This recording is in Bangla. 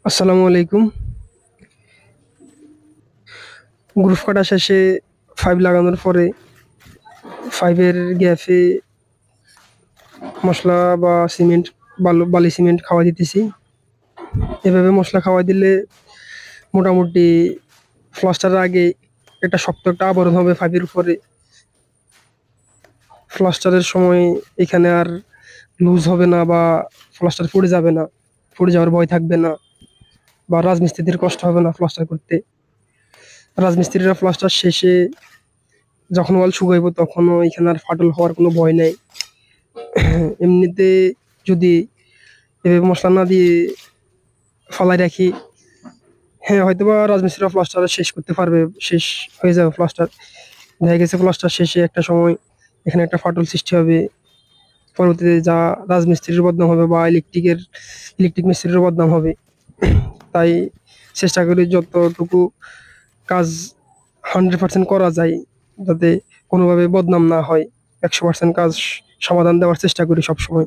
আসসালামু আলাইকুম। গ্রুপ কাটা শেষে 5 লাগানোর পরে 5 এর গ্যাপে মসলা বা সিমেন্ট বালি সিমেন্ট খাওয়া দিতেছি। এভাবে মসলা খাওয়া দিলে মোটামুটি ফ্লাস্টারের আগে একটা শক্ত একটা আবরণ হবে 5 এর উপরে। ফ্লাস্টারের সময় এখানে আর লুজ হবে না বা ফ্লাস্টার পড়ে যাবে না, পড়ে যাওয়ার ভয় থাকবে না বা রাজমিস্ত্রিদের কষ্ট হবে না ফ্লাস্টার করতে। রাজমিস্ত্রিরা ফ্লাস্টার শেষে যখন ওয়াল শুকাইব তখনও এখানে আর ফাটল হওয়ার কোনো ভয় নাই। এমনিতে যদি এভাবে মসলা না দিয়ে ফালাই রাখি, হ্যাঁ হয়তোবা রাজমিস্ত্রিরা প্লাস্টার শেষ করতে পারবে, শেষ হয়ে যাবে প্লাস্টার। দেখা গেছে প্লাস্টার শেষে একটা সময় এখানে একটা ফাটল সৃষ্টি হবে, পরবর্তীতে যা রাজমিস্ত্রির বদনাম হবে বা ইলেকট্রিক মিস্ত্রির বদনাম হবে। তাই চেষ্টা করি যতটুকু কাজ 100% করা যায়, যাতে কোনোভাবে বদনাম না হয়। 100% কাজ সমাধান দেওয়ার চেষ্টা করি সবসময়।